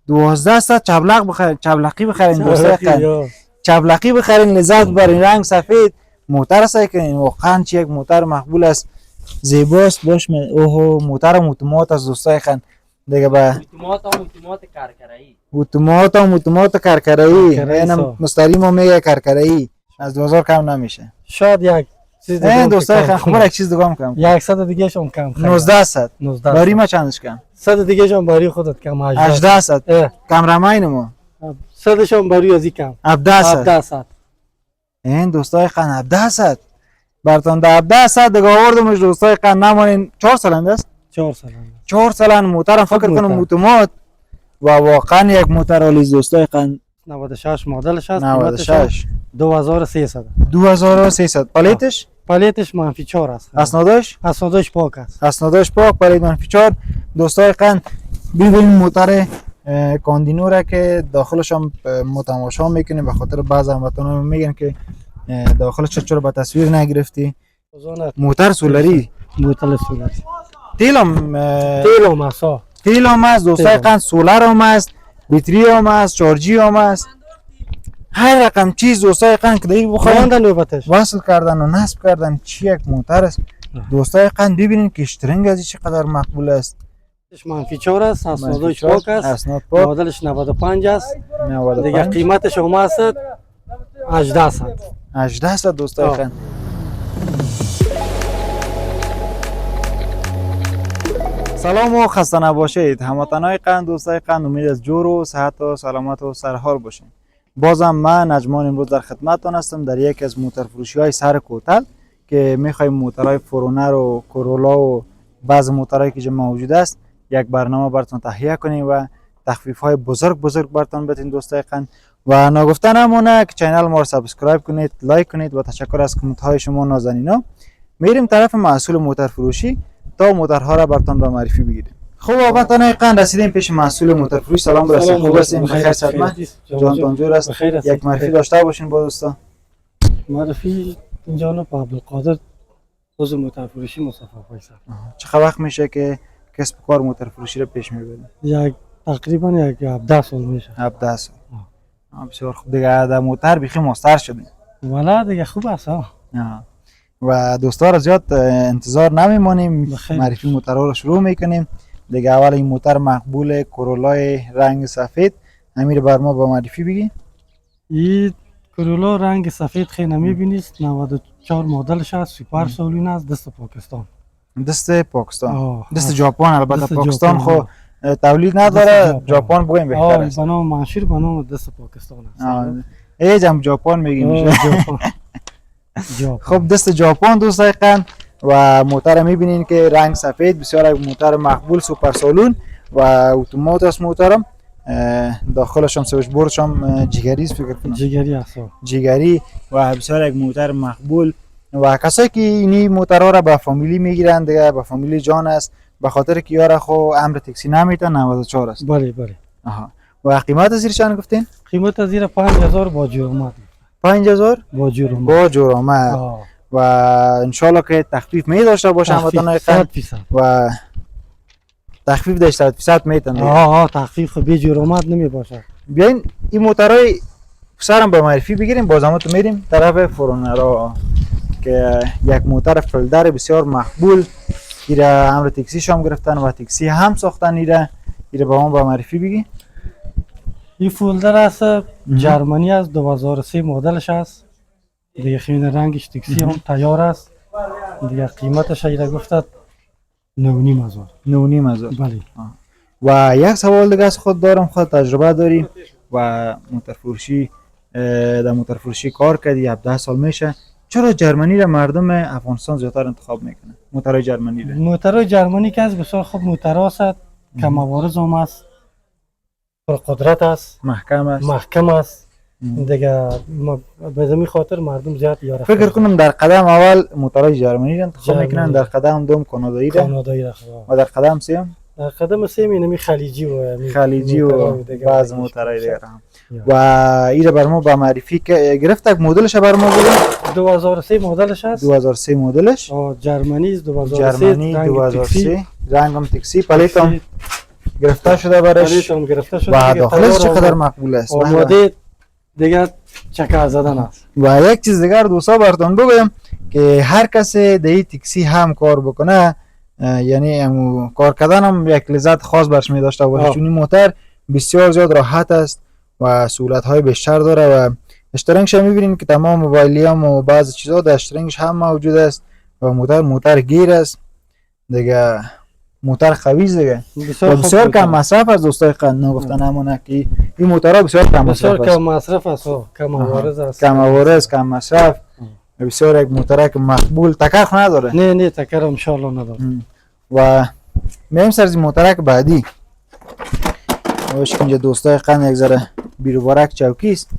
1200 چبلقی بخرین دوستای قن. چبلقی بخرین لذت ببرین. رنگ سفید موتر است که واقعا چه یک موتر مقبول است، زیباست. باش اوه موتر اتومات از دوستای خان دیگه. با اتومات کرکرایی، اتومات کرکرایی. اینا مستری ما میگه کرکرایی. از 2000 کم نمیشه. شاید یک چیز دیگه دوستای خان خبر یک چیز دیگه هم کم. 100 دیگه شون کم. 1900 باری ما چندش کم؟ 100 دیگه شون باری خودت کم. 1800 کامرامین ما 100 شون باری ازی کم. 1700 این دوستای خان 1700 برتون ده 1700 دیگه آوردمش دوستای خان. نمانین 4 سالنده است. 4 سالن موترم فکر کنم اتومات و واقعا یک موتر عالی دوستای خان. 96 مدلش است. 96 2300 پلیتش منفی 4 است. اسنادش پاک است. اسنادش پاک، پلید منفی 4 دوستای خان. ببینید موتر کاندینو را که داخلش هم متماشا میکنیم. به خاطر بعض هموطنان میگن که داخلش چرا به تصویر نگرفتی. موتر سولاری تیل هم است دوستای خان. سولار هم است، بطری هم است، چارجی هم است. هر رقم چیز دوستای خان که دیگه بخواهند وصل کردن و نصب کردن. چی یک موتر است دوستای خان. ببینید که اشترنگ از چقدر مقبول است. منفی 4 است. اسنادش پاک است. مدلش 95 است. دیگه قیمتش هم است 1800 دوستای خان. سلام و خسته نباشید هموطنای قند دوستای قند. امید از جور و صحت و سلامت و سرحال باشین. بازم من نجمان امروز در خدمتتون هستم در یکی از موتر فروشی های سر کوتل که میخوایم موترهای فورونر و کورولا و بعض موترهایی که موجود است یک برنامه براتون تهیه کنیم و تخفیف های بزرگ براتون بدیم دوستای قند. و نگفته نمونه که چینل ما رو سابسکرایب کنید، لایک کنید و تشکر از کامنت های شما نازنینا. میریم طرف مسئول موتر فروشی تا موترها را براتون به معرفی بگیریم. خب هموطنان قند رسیدیم پیش مسئول موتر فروش. سلام برسید. خوب هستین؟ بخیر سلامت؟ جانتون جور است؟ یک معرفی داشته باشین با دوستا. معرفی جناب عبدالقادر عضو موتر فروشی مصطفی فیصل. چه وقت میشه که کسب و کار موتر فروشی را پیش میبرید؟ تقریبا 17 سال میشه. 17 سال. بسیار خوب. دیگه در موتر بیخی مستر شدیم. والا دیگه خوب است. و دوستا را زیاد انتظار نمیمانیم. معرفی موترها رو شروع میکنیم. دیگه اول این موتر مقبول کورولای رنگ سفید امیر بر ما با معرفی بگی. این کورولا رنگ سفید خیلی نمیبینید. 94 مدلش است. سوپر سالون است. دست پاکستان. دست ژاپن. البته پاکستان خو تولید نداره. ژاپن بگیم بهتر است. بنام منشور بنام دست پاکستان است. ایجم ژاپن میگیم. خب دست ژاپن دوستای قند. و موتر میبینین که رنگ سفید بسیار موتر مقبول سوپر سالون و اتومات است. موترم داخلش هم سویچ بوردش هم جیگری است فکر کنم. جیگری و بسیار یک موتر مقبول. و کسایی که اینی موترها را به فامیلی میگیرند دیگه به فامیلی جان است. به خاطر که یارا خو امر تاکسی نمیتن. 94 است. بله. و قیمت از زیر چند گفتین؟ قیمت از زیر 5000 با جور آمد. 5000 با جور آمد. و انشالله که تخفیف می داشته باشه هموطنان قند. و تخفیف داشته 100% میتونه. تخفیف به جور آمد نمی باشه. بیاین این موترهای سرم به معرفی بگیریم. بازم تو میریم طرف فورونرها که یک موتر فلدر بسیار مقبول. ایره امر تاکسی شام گرفتن و تاکسی هم ساختن. ایره با ما به معرفی بگی. این فولدر است. جرمنی است. 2003 مدلش است. دیگه خیلی رنگش تاکسی هم تیار است. دیگه قیمتش ایره گفتد 9500. بله. و یک سوال دیگه از خود دارم. خود تجربه داری و در موتر فروشی کار کردی 17 سال میشه. چرا جرمنی را مردم افغانستان زیادتر انتخاب میکنه؟ موترهای جرمنی که از بسیار خوب موتر است. کم عوارض هم است. پر قدرت است. محکم است. دیگه به زمین خاطر مردم زیاد یاره. فکر کنم در قدم اول موترهای جرمنی را انتخاب میکنن. در قدم دوم کانادایی را و در قدم سوم در قدم سوم اینمی خلیجی و بعض موترهای دیگه هم. و ایره بر ما با معرفی که گرفت. یک مدلش بر ما بگید. 2003 مدلش است. 2003 مدلش. جرمنی است. 2003 رنگ هم تاکسی. پلیت هم گرفته شده برش پلیت هم گرفته شده و دیگه داخلش تیار چقدر مقبول است. بله. آماده دیگه چکر زدن است. و یک چیز دیگر دوستا براتون بگویم که هر کسی در این تاکسی هم کار بکنه یعنی کار کردن هم یک لذت خاص برش می داشته باشه، چون این موتر بسیار زیاد راحت است و سهولت های بیشتر داره و اشترنگش هم میبینید که تمام موبایلی هم و بعض چیزا در اشترنگش هم موجود است و موتر گیر است دیگه، موتر قوی است دیگه و بسیار کم مصرف از دوستای قند گفتن همونه که این موترها بسیار کم مصرف است. کم مصرف است، کم عوارض است، کم عوارض، کم مصرف، بسیار یک موتر که مقبول، تکر نداره. نه تکر ان شاء الله نداره. و میایم سر از موترک بعدی. واش که اینجا دوستای قند یک ذره بیروبارک چوکی است.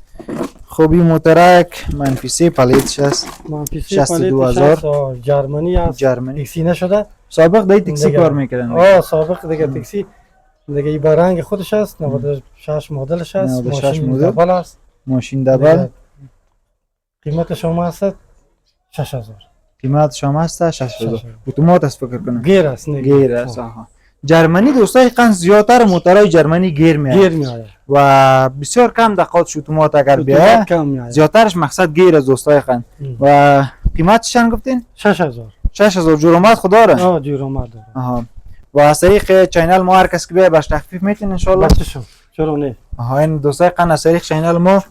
خب این موترک -3 پلیتش است، -62,000 جرمنی است، تاکسی نشده. سابق در تاکسی کار میکردن. سابق دیگه تاکسی دیگه این برنگ خودش است، 96 مدلش است، 96 ماشین دبل است، ماشین دبل. قیمت شما است 6000. قیمت شما است 6000. اتومات است فکر کنم. گیر است، نه گیر است. جرمنی دوستای قند زیادتر موترهای جرمنی گیر میاد و بسیار کم دقیقاتش اتومات اگر بیاید زیادترش مقصد گیر از دوستای قند. و قیمتش چند گفتین؟ 6000. 6000 جور خدا داره. جور اومد داره. و از طریق چینل ما هر کس که بیاد باش تخفیف میتین ان شاء الله. چرا نه؟ این دوستای قند از طریق چینل ما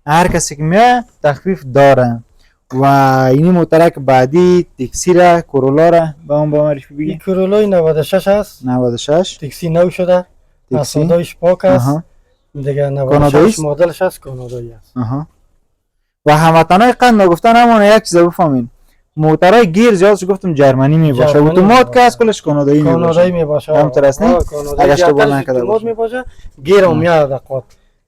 هر کسی که میاد تخفیف داره. و اینی موترک بعدی تاکسی را کورولا را با اون با معرفی بگی. کورولای 96 است. 96 تاکسی نو شده. اسادایش پاک است. دیگه 96 مدلش است، کانادایی است. و هموطنای قند گفتن همون یک چیز بفهمین، موترای گیر زیادش گفتم جرمنی می باشه، اتومات که از کلش کانادایی می باشه. همطور است نه؟ اگه اشتباه نکرده اتومات می باشه، گیر هم میاد دقیقاً.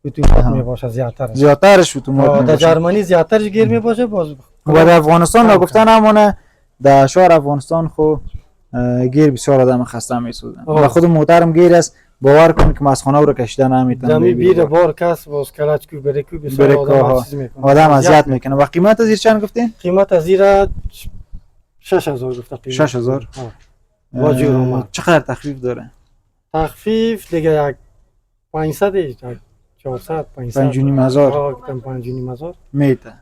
اتومات می باشه زیادترش اتومات می باشه. در جرمنی زیادترش گیر می باشه. باز و در افغانستان گفتن همونه، در شهر افغانستان خو گیر بسیار آدم خسته میسوزن و خود موترم گیر است. باور کنید که مسخانه رو کشیدن نمیتونه. دمی بیر بار کس باز کلاچ کو بره کو بسیار آدم اذیت میکنه. و قیمت از این چند گفتین؟ قیمت از این 6000 گفته. 6000 با جور اومد. چقدر تخفیف داره؟ تخفیف دیگه 500 400 5,500 5,500 میته.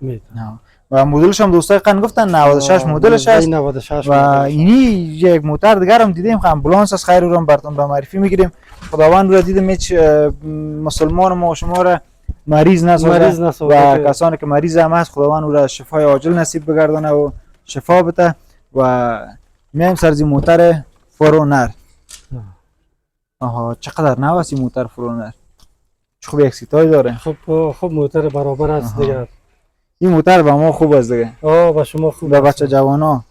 و مدلش هم دوستای قند گفتن 96 مدلش است. 96 و اینی یک موتر دیگر هم دیدیم، امبولانس از خیر رو هم براتون به معرفی میگیریم. خداوند رو دیدم هیچ مسلمان ما شما را مریض نسازه و کسانی که مریض هم هست خداوند او را شفای عاجل نصیب بگردانه و شفا بده. و میایم سر از موتر فرونر. چقدر نو است این موتر فرونر؟ خوب یک سیتای داره. خب موتر برابر است دیگه. این موتر به ما خوب است دیگه. با شما خوب. به بچه جوانا.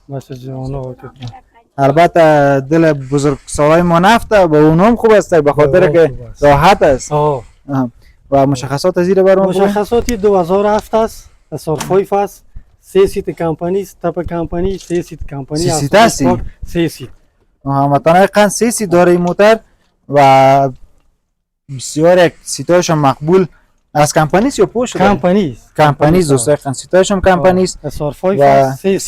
البته دل بزرگسالای ما نفته با اونم خوب است به خاطر که راحت است. و مشخصات از این برام مشخصاتی 2007 است، SR5 است، 3 سیت کمپانی است، تاپ کمپانی، 3 سیت کمپانی است. 3 سیت. هموطنای قند 3 سیت داره این موتر و بسیار یک سیتایش مقبول. از کمپانی است یا پشت؟ کمپانی است دوستای قند، سیتایش هم کمپانی است. SR5 3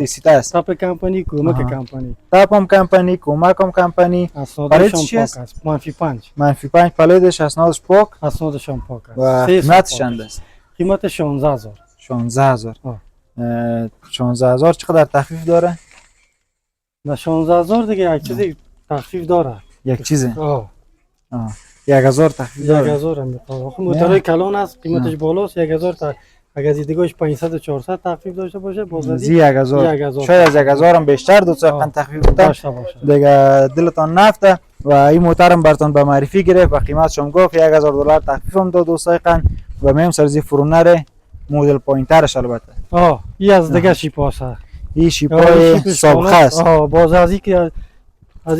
سیت است. تاپ کمپانی، کمک کمپانی. تاپ هم کمپانی، کمک هم کمپانی. پلیدش است -5 پلیدش اسنادش پاک. اسنادش هم پاک است. و قیمتش چند است؟ قیمت 16000. 16000 چقدر تخفیف داره؟ نه 16000 دیگه یک چیزی تخفیف داره. یک چیزه؟ 1000 تخفیف داره. 1000 هم میخواد. خب موتورای کلان است، قیمتش بالاست. 1000 تا اگر دیگهش 500 400 تخفیف داشته باشه باز از 1000 شاید از 1000 هم بیشتر دوستان تخفیف داشته باشه دیگه دلتان نفته. و این موترم براتون به معرفی گرفت و قیمتش هم گفت $1000 تخفیف هم داد دوستای قند. و میم سرزی فرونر مدل پایینترش البته. این از دیگه شیپاست. این شیپای سابقه است. باز از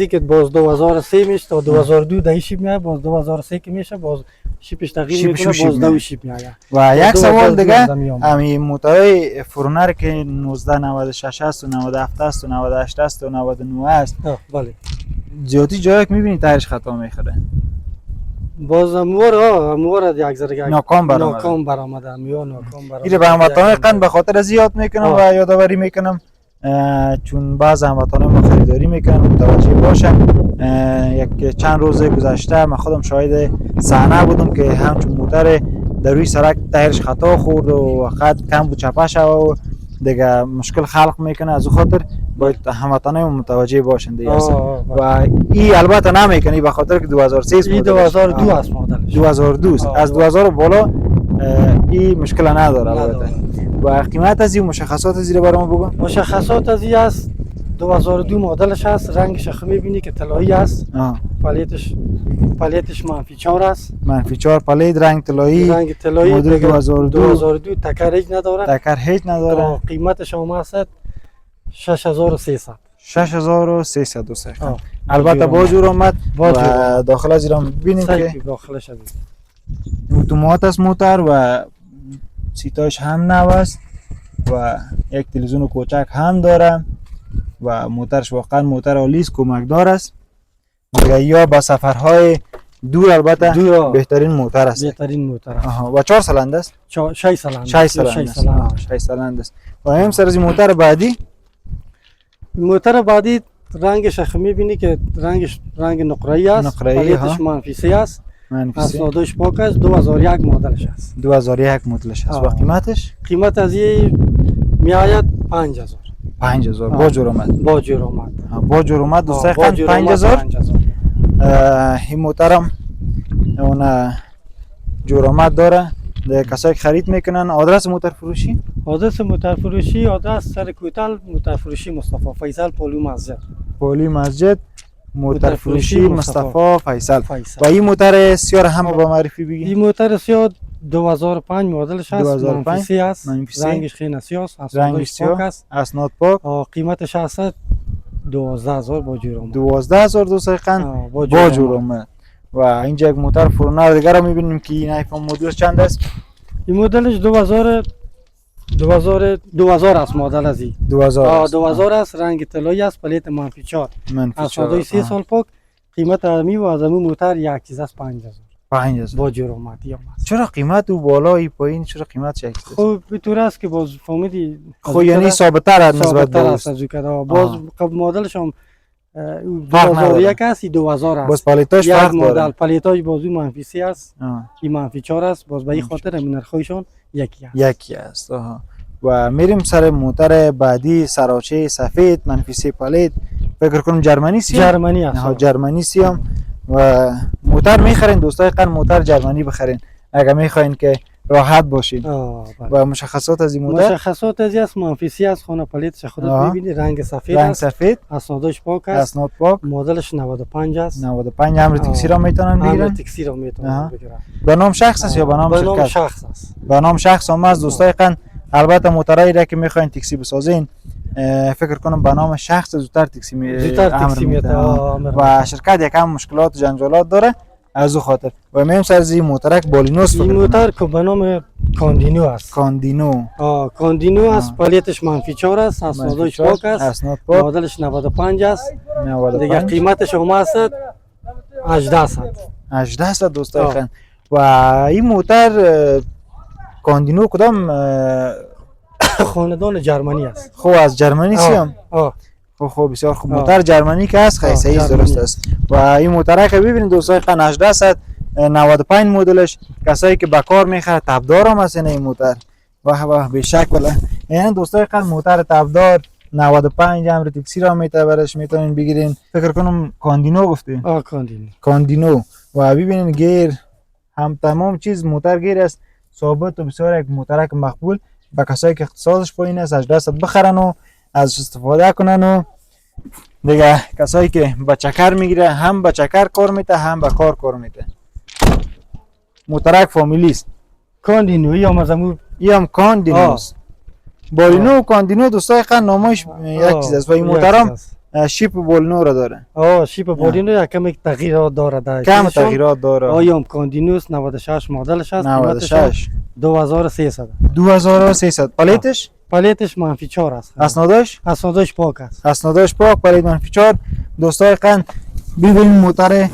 اینکه باز 2003 میشه تا 2002 دای شیپ میاد، باز 2003 که میشه باز شیپش تغییر میکنه، باز دو شیپ میاد. و یک سوال دیگه، همین موتورهای فرونر که 1996 است و 97 است و 98 است و 99 است، بله زیادی جایی که میبینی تایرش خطا میخوره. باز امور یک ذره ناکام برآمده. این به هموطنان قند به خاطر از یاد میکنم و یادآوری میکنم، چون بعض هموطنان ما خریداری میکنن متوجه باشن یک چند روز گذشته من خودم شاهد صحنه بودم که همچون موتر در روی سرک تایرش خطا خورد و خط کم بود چپه شد و دیگه مشکل خلق میکنه. از او خاطر باید هموطنای متوجه باشن دیگه. و این البته نمیکنه به خاطر که 2003 است. این 2002 است مدلش. 2002 است. از 2000 بالا این مشکل نداره البته. و قیمت از این مشخصات زیر برام بگو. مشخصات از این است 2002 مدلش است. رنگش خو میبینی که طلایی است. پلیتش منفی 4 است. منفی 4 پلیت رنگ طلایی. رنگ طلایی مدل 2002 تکر هیچ نداره. تکر هیچ نداره. قیمتش هم است 6300. 6300 دوست. البته با جور اومد و داخل از ایران ببینیم که داخلش است. اتومات است موتر و سیتاش هم نو است و یک تلویزیون کوچک هم داره و موترش واقعا موتر عالی است، کمکدار است. دیگه یا با سفرهای دور البته بهترین موتر است. بهترین موتر است. و 4 سلنده است. 6 سلنده. 6 سلنده است. و هم سر از موتر بعدی رنگش خو میبینی که رنگ نقره‌ای است. پلیتش منفی 3 است. اسنادش پاک است. 2001 مدلش است. 2001 مدلش است. و قیمتش؟ قیمت از این میآید 5000. 5000 با جور اومد. با جور اومد. با جور اومد دوستای خان 5000. این موترم اون جور اومد داره. کسایی که خرید میکنن. آدرس موتر فروشی؟ آدرس سر کوتل موتر فروشی مصطفی فیصل پولی مسجد موتر فروشی مصطفی فیصل. و این موتر سیار هم با معرفی بگی. این موتر سیار 2005 مدلش است. منفی 3 است. رنگش خیلی سیاست. رنگش پاک است. اسناد پاک. قیمتش است 12000 با جور اومد. 12000 دوستای خان با جور اومد. و اینجا یک موتر فرونر دیگه رو میبینیم که این آیفون مدلش چند است؟ این مدلش 2000 است مدل از این. 2000 است. رنگ طلایی است. پلیت منفی 4. اسنادش 3 سال پاک. قیمت امی و از امی موتر یک چیز است 5000 با جور اومد. چرا قیمت او بالایی پایین چرا قیمت یک چیز؟ خب به طور است که باز فهمیدی خب یعنی ثابت تر از نسبت به باز مدلش هم 2001 است. 2000 است. باز پلیتاش فرق داره. پلیتاش بازو منفی 3 است. این منفی 4 است. باز به این خاطر همین نرخشون یکی است. و میریم سر موتر بعدی سراچه سفید منفی 3 پلیت. فکر کنم جرمنی است. جرمنی سیام. و موتر میخرین دوستای قن موتر جرمنی بخرین اگه میخواین که راحت باشین. و مشخصات از این موتر؟ مشخصات از این منفی 3 است. خانه پلیتش خودت میبینی رنگ سفید است. اسنادش پاک است. اسناد پاک. مدلش 95 است. 95 امر تکسی را میتونن بگیرن. امر تکسی را میتونن بگیرن. به نام شخص است یا به نام شرکت؟ به نام شخص است. به نام شخص هم از دوستای قن. البته موترایی را که میخواین تکسی بسازین فکر کنم به نام شخص زودتر تکسی میتونه و شرکت یکم مشکلات و جنجالات داره از او خاطر. و میم سرزی موترک بالینوس. این موتر که به نام کاندینو است. کاندینو است. پلیتش منفی 4 است. اسنادش پاک است. مدلش 95 است. دیگه قیمتش هم است 1800 دوستای خان. و این موتر کاندینو کدام خاندان جرمنی است. خب از جرمنی سیام. خب بسیار خوب. موتر جرمنی که است خیلی صحیح درست است. و این موتر که ببینید دوستای خان 1895 مدلش. کسایی که به کار میخره تبدار هم هستن این موتر. و به شک ولی یعنی دوستای خان موتر تبدار 95 امر تکسی را برش میتونین بگیرین. فکر کنم کاندینو گفتین. کاندینو. و ببینین گیر هم تمام چیز موتر گیر است. ثابت و بسیار یک موترک مقبول. با کسایی که اقتصادش پایین است 1800 بخرن و ازش استفاده کنن. و دیگه کسایی که با چکر میگیره هم با چکر کار میته هم با کار میته. موترک فامیلی است. کاندینو یا هم کاندینو است. بالینو و کاندینو دوستای خان نامش یک چیز است. و این موترم شیپ بالینو را داره. شیپ بالینو یکم تغییرات داره. کم تغییرات داره. آیا کاندینو 96 مدلش است. 96 2300. 2300 پلیتش منفی 4 است. اسنادش پاک است. اسنادش پاک پلیت منفی 4. دوستای قن ببینید موتر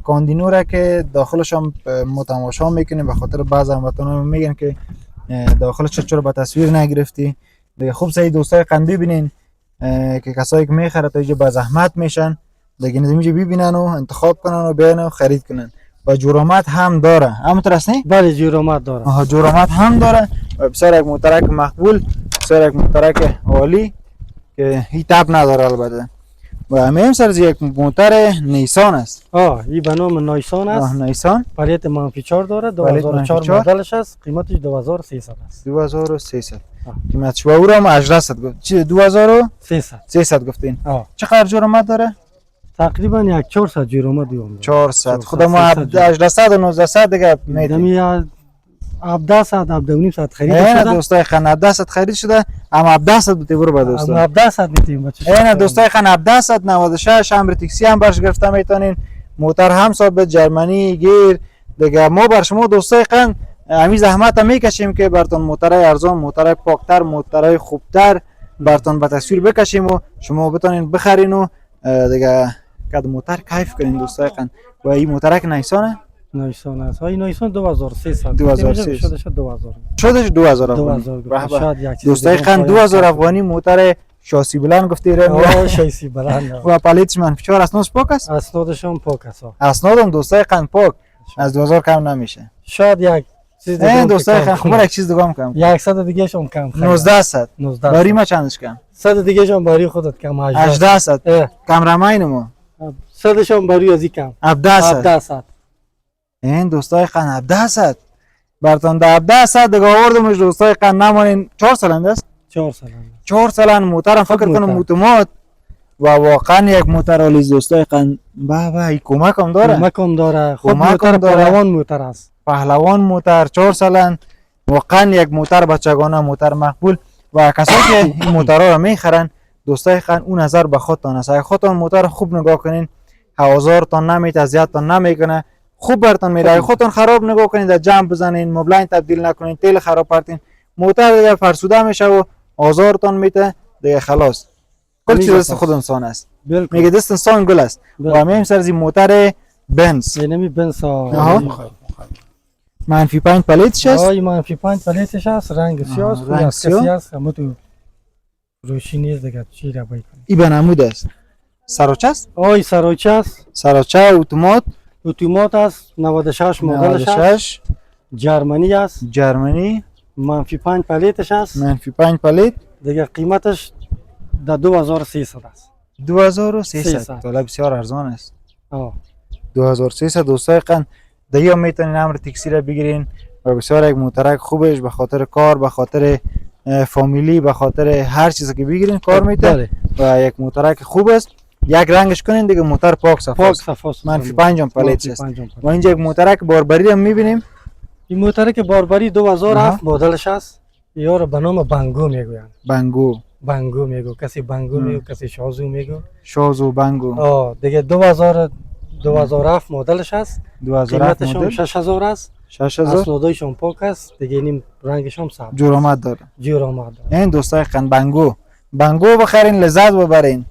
کاندینو را که داخلش هم متماشا میکنیم. به خاطر بعضی هموطنا میگن که داخلش چرا به تصویر نگرفتی. دیگه خوب صحیح دوستای قن ببینین که کسایی که میخره تا اینجا با زحمت میشن دیگه اینجا ببینن و انتخاب کنن و بیان و خرید کنن. و جورامت هم داره، همونطور است نه؟ بله جورامت داره. آها جورامت هم داره و بسیار یک موترک مقبول، بسیار یک موترک عالی که هیچ تب نداره البته. و همین سرز یک موتر نیسان است. این به نام نایسان است. نیسان پلیت منفی 4 داره، پلیت 2004 منفی 4. مدلش است، قیمتش 2300 است. 2300 قیمتش. و او را هم 1800 گفت. چی 2300 گفتین؟ چقدر جورامت داره؟ تقریبا یک 400 جورامت دیوم. 400 خدا ما 1800 و 1900 دیگه میدیم. 1700 17.5 خرید شده. شده. دوستای خان 1700 خرید شده. اما 1700 بوده برو با دوستا. اما 1700 میتیم بچه. نه دوستای خان 1700 96 امر تاکسی هم برش گرفته میتونین. موتر هم ثابت جرمنی گیر دیگه. ما بر شما دوستای خان همین زحمت میکشیم که براتون موترای ارزان، موترای پاکتر، موترای خوبتر براتون به تصویر بکشیم و شما بتونین بخرین و دیگه کد موتر کیف کنین دوستای خان. و این موترک نیسانه؟ نیسان است. این نیسان 2300 2300 شده 2000 شدش 2000 افغانی. دوستای خان 2000 افغانی موتر شاسی بلند گفتی ره. شاسی بلند. و پلیتش منفی 4 اسنادش پاک است؟ اسنادش هم پاک است. اسنادم دوستای خان پاک از 2000 کم نمیشه. شاید یک چیز دیگه دوستای خان خبر یک چیز دیگه هم کم. 100 دیگه شم کم. 1900 باری ما چندش کم؟ 100 دیگه شم باری خودت کم. 1800 کم رماین ما 100 شم باری ازی کم. 1700 این دوستای خان 1700 براتون ده 1700 دیگه آوردمش دوستای خان. نمانین 4 سالنده است. 4 سالن موترم فکر کنم اتومات و واقعا یک موتر عالی دوستای خان. با کمک هم داره. خود موتر پهلوان موتر است. پهلوان موتر 4 سالن واقعا یک موتر بچگانه، موتر مقبول. و کسایی که این موترها رو میخرن دوستای خان اون نظر به خودتان است. اگه خودتان موتر خوب نگاه کنین هوازارتان نمیت، اذیتتان نمیکنه، خوب براتون میره. اگه خودتون خراب نگاه کنین در جمع بزنین، مبلین تبدیل نکنین، تیل خراب پرتین، موتر دیگه فرسوده میشه و آزارتان میته دیگه. خلاص کل چیز دست خود انسان است. میگه دست انسان گل است. و همین سر از موتر بنز. اینمی بنز منفی 5 پلیتش است. منفی 5 پلیتش است. رنگ سیاه است. کسی است اما تو روشی نیست دیگه. چی را باید کنیم؟ این بنمود است. سراچه است؟ سراچه است. سراچه اتومات است. 96 مدلش است. جرمنی است. منفی 5 پلیتش است. منفی 5 پلیت دیگه. قیمتش در 2300 است. 2300 طالب بسیار ارزان است. 2300 دوستای خان دیگه میتونین امر تاکسی را بگیرین و بسیار یک موترک خوبش به خاطر کار، به خاطر فامیلی، به خاطر هر چیزی که بگیرین کار میتونه. و یک موترک خوب است. یک رنگش کنین دیگه موتر پاک صفاست. منفی 5 پلیت است. و اینجا یک موترک باربری هم میبینیم. این موترک باربری 2007 مدلش است. یا رو به نام بنگو میگویند. بنگو میگو. کسی بنگو میگو، کسی شازو میگو. شازو بنگو. دیگه 2007 مدلش است. قیمتش هم 6000 است. 6000 اسنادش هم پاک است. دیگه این رنگش هم ثبت. جورامت داره. این دوستای خان بنگو بخرین، لذت ببرین.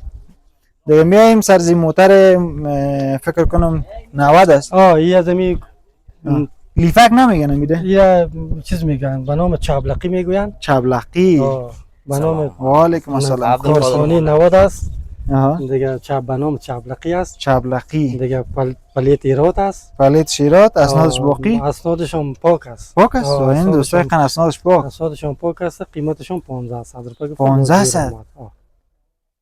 دیگه میایم سرزی موتر فکر کنم 90 است. این از می لیفک نمیگن میده. یا چیز میگن به نام چابلقی میگوین. به نام وعلیکم السلام. کارسانی 90 است. دیگه به نام چابلقی است. دیگه پلیت ایرات است. پلیت شیرات. اسنادش باقی. اسنادش هم پاک است. این دوستای خان اسنادش پاک. اسنادش هم پاک است. قیمتش هم 1500 روپیه. 1500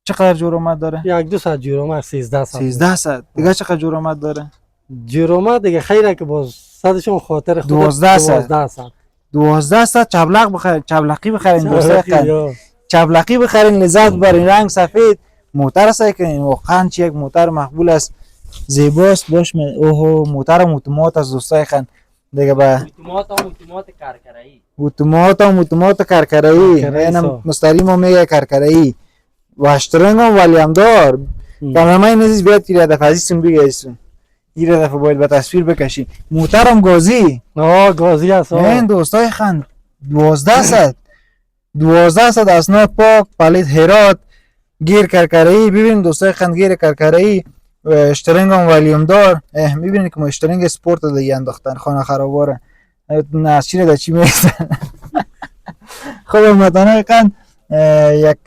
چقدر جورامت داره؟ 1200 جورامت. 1300 دیگه چقدر جورامت داره؟ جورامت دیگه خیره که باز صدشون خاطر خود 1200 چابلقی بخرین دوستای خان. چابلقی بخرین لذت برین. رنگ سفید موتر سعی کنین. واقعا چه یک موتر مقبول است، زیباست. باش موتر اتومات از دوستای خان دیگه. با اتومات کرکرایی. اینم مستری ما میگه کرکرایی. و اشترنگ هم ولی هم دار. کامرمای نزیز بیاد که دفعه عزیزتون بگیرستون. این دفعه باید به تصویر بکشی. موترم گازی. گازی است. این دوستای خان 1200 اسناد پاک. پلیت هرات. گیر کرکرایی. ببینید دوستای خان گیر کرکرایی. اشترنگ هم ولیوم دار. میبینید که ما اشترنگ سپورت دیگه انداختن. خانه خراباره. نشینه در چی میرسن. خب متانه خان یک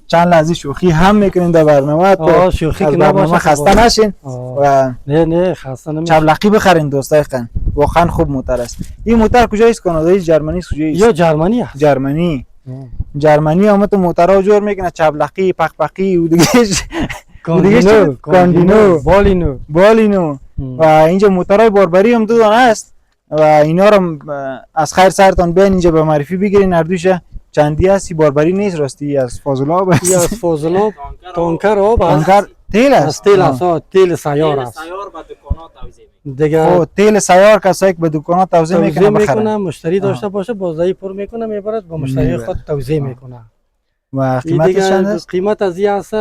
چند لحظه شوخی هم میکنیم در برنامه تو شوخی از که برنامه نباشه خسته نشین و نه خسته نمیشه. چبلقی بخرین دوستای خان، واقعا خوب موتر است. این موتر کجایست؟ کانادایی، جرمنی، کجایست؟ یا جرمنی است. جرمنی هم تو موترها جور میکنه، چبلقی، پخپقی و دیگه کاندینو بالینو و اینجا موترهای باربری هم دو دانه است و اینا رو از خیر سرتان بین اینجا به معرفی بگیرین. هر دوش چندی هستی، باربری نیست، راستی از فاضلاب است. از فاضلاب تانکر آب است. تانکر تیل است. تیل است، تیل سیار است. سیار به دکانات توزیع میکنه. دیگه تیل سیار کسایی که به دکانات توزیع میکنه مشتری داشته باشه بازدهی پر میکنه میبرد با مشتری خود توزیع میکنه. و قیمتش چند است؟ قیمت از این است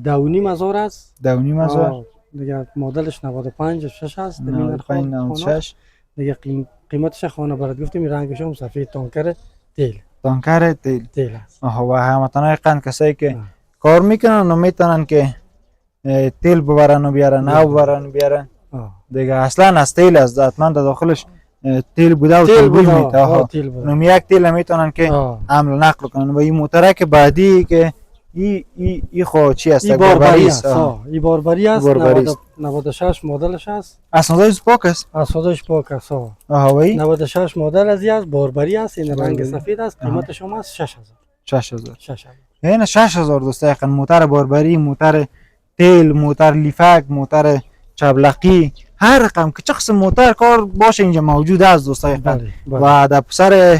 2,500 است. 2,500 دیگه مدلش 95 6 است. 95 دیگه قیمتش خانه برات گفتیم رنگش هم سفید تانکر تیل است. و هموطنای قند کسایی که کار میکنن و میتونن که تیل ببرن و بیارن او ببرن و بیارن دیگه اصلا از تیل است، حتما داخلش تیل بوده و تیل میته. نو یک تیل میتونن که حمل نقل کنن. و این موتره که بعدی که ای خو چی است؟ باربری است. ای باربری است. 96 مدلش است. اسنادش پاک است. اسنادش پاک است. وای 96 مدل از است، باربری است. این رنگ سفید است. قیمتش هم است 6000. یعنی 6000 دوستای خان. موتر باربری، موتر تیل، موتر لیفک، موتر چبلقی، هر رقم که چه قسم موتر کار باشه اینجا موجود است دوستای خان. و در پسر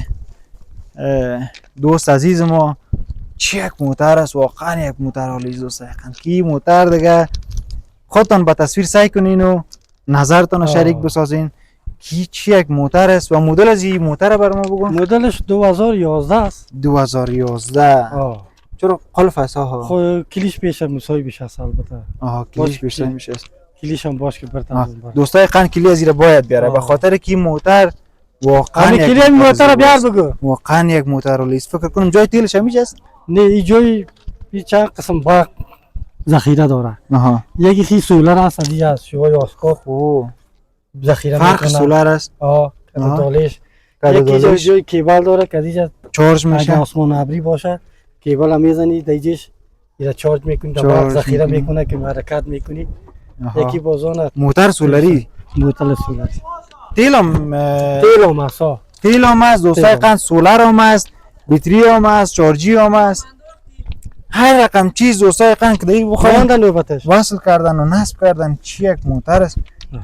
دوست عزیز ما چی یک موتر است، واقعا یک موتر عالی دوستای خان. کی موتر دیگه خودتان به تصویر سعی کنین و نظرتان رو شریک بسازین کی چی یک موتر است. و مدل از این موتر بر ما بگو. مدلش 2011 است. 2011. چرا قلف است؟ خو کلیش پیش مساوی بیش است البته. کلیش بیش میشه. کلیش هم باش که برتر دوستای خان کلی از زیر باید بیاره به خاطر که موتر واقعا یک کلی موتر بیار بگو. واقعا یک موتر لیست. فکر کنم جای تیلش همیشه است. نه این جای این چند قسم باغ ذخیره داره. یکی خی سولر است، دیگه از شوی اسکاف ذخیره میکنه. فرق سولر است. دالش یکی جای کیبل داره که دیگه چارج میشه. آسمان ابری باشه کیبل هم میزنی دیجش اینا چارج میکنی تا ذخیره میکنه که حرکت میکنی. یکی بازان موتر سولری. موتر سولری. تیل هم است دوستای قند. سولر هم است، بطری هم است، چارجی هم است. هر رقم چیز دوستای قند که دیگه بخواین وصل کردن و نصب کردن. چی یک موتر است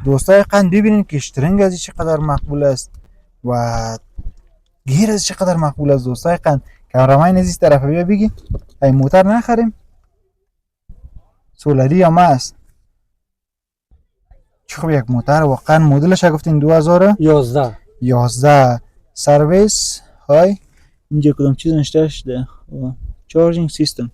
دوستای قند. ببینید که اشترنگ از چقدر مقبول است و گیر از چقدر مقبول است دوستای قند. کامرامین از این طرف بیا بگی این موتر نخریم. سولری هم است. چه خوب یک موتر واقعا. مدلش گفتین 2011. سرویس های اینجا کدوم چیز نشته شده؟ چارجینگ سیستم.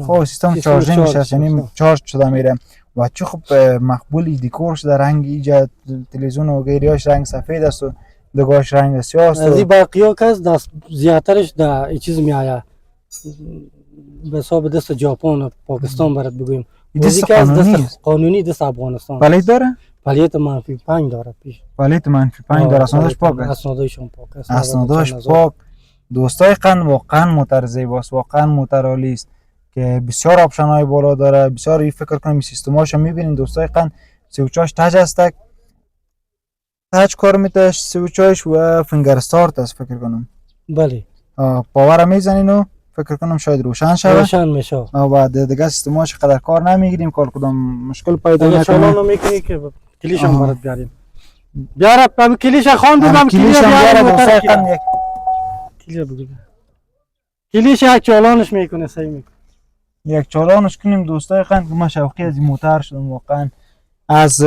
خب سیستم چارجینگ میشه، یعنی چارج شده میره و چه خوب مقبولی دیکور شده. رنگ اینجا تلویزیون و غیریاش رنگ سفید است و دگاش رنگ سیاه است. از این باقی‌ها که دست زیادترش در این چیز میآید به حساب دست ژاپن و پاکستان برات بگویم. دست قانونی دست افغانستان. پلیت داره؟ پلیت منفی 5 داره پیش. پلیت منفی 5 داره. اسنادش پاک است. اسنادش پاک. دوستای قند واقعا موتر زیباست، واقعا موتر عالی است که بسیار آپشن های بالا داره. بسیار فکر کنم سیستماشو میبینید دوستای قند. سویچاش تاچ است، تاچ کار میته سویچاش و فینگر استارت است فکر کنم. بله پاور میزنین و فکر کنم شاید روشن شود. روشن میشه و بعد دیگه سیستماش قدر کار نمیگیریم. کار کدام مشکل پیدا نکنه. چالانو میکنی که کلیش هم برات بیاریم. بیار بابا کلیش خواندم. کلیش بیار دوستای قند. یک کلیش بگو. کلیش یک چالانش میکنه صحیح میکنه. یک چالانش کنیم دوستای قند. ما شوقی از این موتر شدم واقعا. از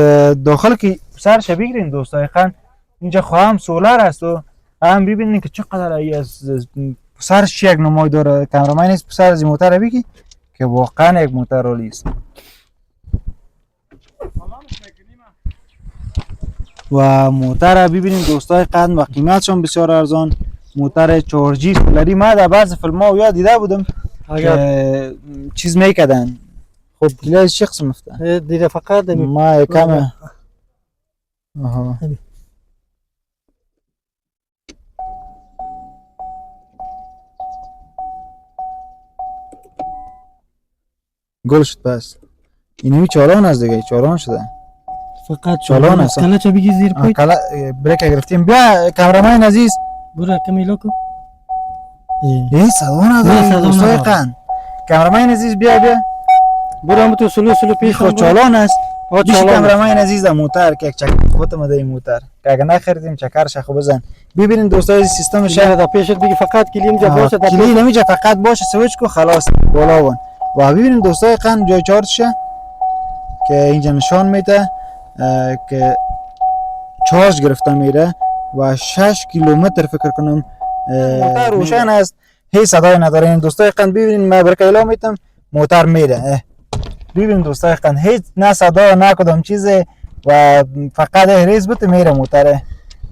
داخل که سرش بگیرین دوستای قند. اینجا خواهم سولر است و هم ببینید که چقدر از سرش یک نمای داره. کامرامین است سر از این موتر بگی که واقعا یک موتر عالی است. و موتر ببینید دوستای قند و قیمتش هم بسیار ارزان. موتر چارجی سولری. ما در بعض فیلم ها یا دیده بودم که چیز میکردن. خب کلیش چه قسم افته؟ دیده فقط ما کمه. آها. گل شد پس اینمی چالان است دیگه چالان شده فقط چالان است. کله چه بگی زیر پای کلا بریک گرفتیم بیا کامرامین عزیز برو کمی لوکو این صدا نداره دوستای قند کامرامین عزیز بیا برو هم تو سلو پیش خود چالان است بیش چالان کامرامین عزیز در موتر که یک چکر خودت مده این موتر که اگه نخریدیم چکرش خو بزن ببینید دوستای سیستم شهر در پیشت بگی فقط کلیم جا باشه در کلی نمیجا فقط باشه سویچ کو خلاص بالا ون و ببینید دوستای قند جای چارج شه که اینجا نشان میده که چارج گرفته میره و 6 کیلومتر فکر کنم موتر روشن است هیچ صدای نداره این دوستای قند ببینید من برای اعلام میتم موتر میره ببینید دوستای قند هیچ نه صدا نه کدام چیزه و فقط ریز بده میره موتره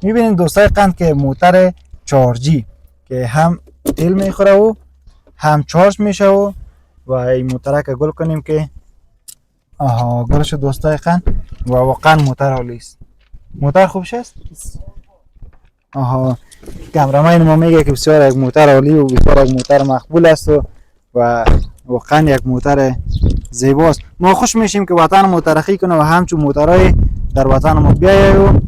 میبینید دوستای قند که موتر چارجی که هم تیل میخوره و هم چارج میشه و این موتر که گل کنیم که گلش دوستای قند و واقعا موتر عالی است موتر خوبش است کامرامین ما میگه که بسیار یک موتر عالی و بسیار یک موتر مقبول است و واقعا یک موتر زیباست ما خوش میشیم که وطن ما ترقی کنه و همچون موترهای در وطن ما بیایه و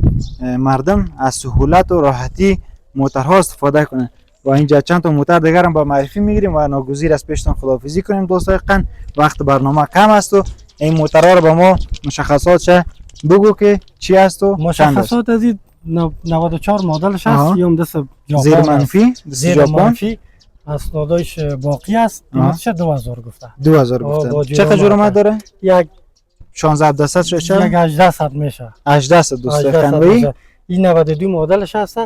مردم از سهولت و راحتی موترها استفاده کنه و اینجا چند تا موتر دیگر هم با معرفی میگیریم و ناگزیر از پیشتان خداحافظی کنیم دوستای قند وقت برنامه کم است و این موترها رو به ما مشخصاتش بگو که چی است و مشخصات از این 94 مدلش هست یا دست زیر منفی زیر منفی اسنادش باقی است قیمتش 2000 گفته 2000 گفته چه جرمه داره یک 16 درصد شده یک 1800 میشه 1800 دوستای قند این 92 مدلش هست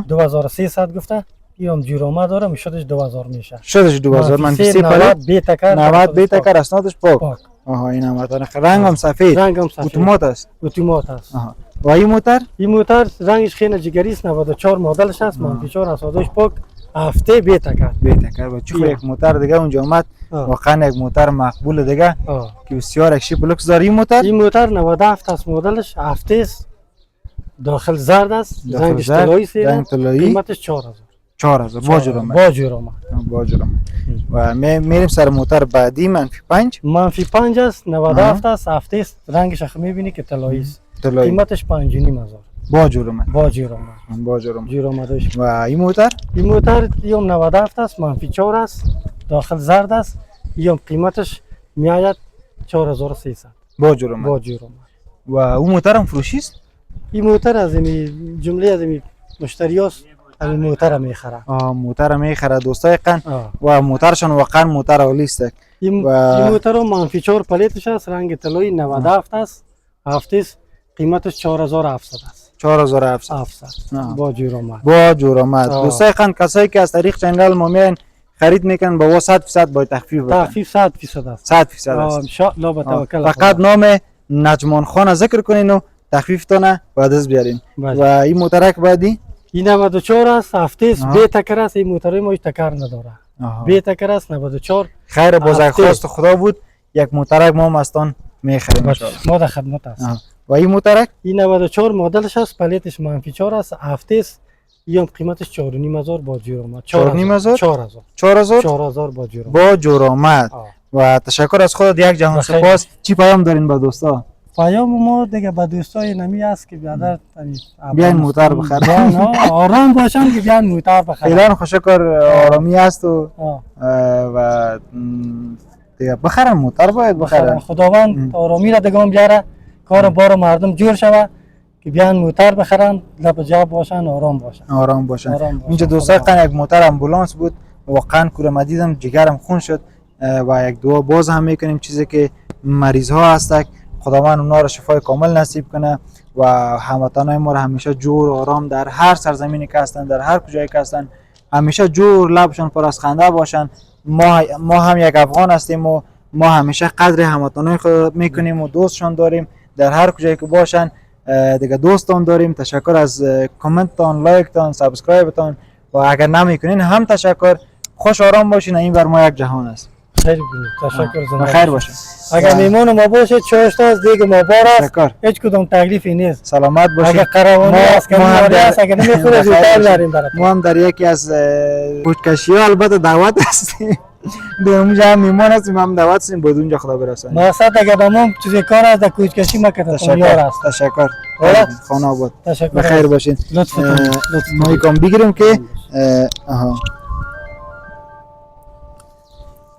2300 گفته این جرمه داره میشدش 2000 میشه شدش 2000 منفی 3 90 بی تکر 90 بی تکر اسنادش پاک این هم رنگ هم سفید اتومات است و این موتر رنگش خیلی جگری است 94 مدلش است منفی 4 اسنادش پاک هفته بی تکر و چون یک موتر دیگه اونجا اومد واقعا یک موتر مقبول دیگه که بسیار یک شیپ لوکس داره این موتر 97 است مدلش هفته است داخل زرد است رنگش طلایی است قیمتش 4000 با جرمه و میریم سر موتر بعدی منفی 5 است 97 است هفته است رنگش خب میبینی که طلایی است قیمتش 5500 با جرمه داشت و این موتر 97 است منفی 4 است داخل زرد است قیمتش میآید 4300 با جرمه و اون موتر هم فروشی است این موتر از این جمله از این مشتری است این موتر میخره دوستای قند و موترشون واقعا موتر عالی است این موتر هم منفی 4 پلیتش است رنگ طلایی 97 است هفته است قیمتش 4700 است 4700 با جرمه دوستای قند کسایی که از طریق چنل ما میان خرید میکنن با 100% با تخفیف 100% است 100% ان شاء الله با توکل فقط نام نجمان خان ذکر کنین و تخفیفتونه بعد از بیارین و این موترک بعدی این 94 است هفته است بی تکر است این موتر ما تکر نداره بی تکر است 94 خیر بازار خواست خدا بود یک موترک ما مستان میخریم ان شاء الله ما در خدمت است و این موترک این 94 مدلش است پلیتش منفی 4 است هفته است این قیمتش 4500 با جرمه 4000 با جرمه و تشکر از خودت یک جهان سپاس چی پیام دارین با دوستا پیام ما دیگه به دوستای نمی است که بیادر بیاین موتر بخرن آرام باشن که بیان موتر بخرن خیلی خوشکر آرامی است و دیگه بخرن موتر باید بخرن خداوند آرامی را دیگه بیاره کار بار مردم جور شود که بیان موتر بخرن لب جا باشن آرام باشن اینجا دوستای قند یک موتر امبولانس بود واقعا کورم دیدم جگرم خون شد و یک دعا باز هم میکنیم چیزی که مریض ها هستند خداوند اونا رو شفای کامل نصیب کنه و هموطنان ما رو همیشه جور و آرام در هر سرزمینی که هستن در هر کجایی که هستن همیشه جور لبشون پر از خنده باشن ما هم یک افغان هستیم و ما همیشه قدر هموطنان خود میکنیم و دوستشون داریم در هر کجایی که باشن دیگه دوستان داریم تشکر از کامنتتان لایکتان سابسکرایبتان و اگر نمیکنین هم تشکر خوش آرام باشین این بر ما یک جهان است خیلی بینید تشکر زنده خیر باشه اگر میمون ما باشه چاشت از دیگه ما بار است هیچ کدوم تکلیفی نیست سلامت باشید اگر قروانی است که است اگر نمیخوره زودتر داریم براتون ما هم در یکی از پودکشی ها البته دعوت هستیم به اونجا هم میمان هستیم، هم دعوت هستیم، بود اونجا خدا برسانید. مقصد اگه به ما چیزی کار است در کوچ کشی ما که یار است. تشکر. آره. خانه آباد. تشکر. بخیر باشین. لطف ما یکم بگیریم که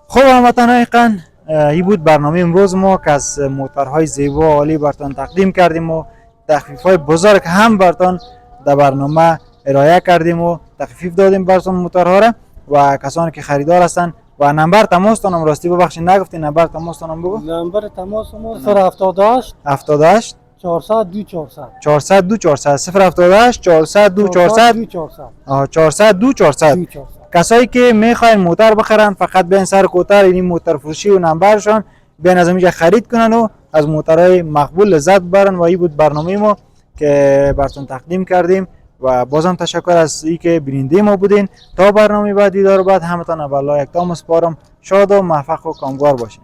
خب هموطنان قن، این بود برنامه امروز ما که از موترهای زیبا و عالی براتون تقدیم کردیم و تخفیف‌های بزرگ هم براتون در برنامه ارائه کردیم و تخفیف دادیم براتون موترها را و کسانی که خریدار هستن و نمبر تماستان راستی ببخشید نگفتین نمبر تماستان بگو. نمبر تماس ما 078 78 402 400 402 400 078 402 400 402 400. کسایی که میخواین موتر بخرن فقط بیاین سر کوتر این موتر فروشی و نمبرشان بیاین از اینجا خرید کنن و از موترهای مقبول لذت ببرن و این بود برنامه ما که براتون تقدیم کردیم و بازم تشکر از اینکه بیننده ما بودین. تا برنامه بعدی دار بعد همتون بالله یک تا مسپارم، شاد و موفق و کامیاب باشین.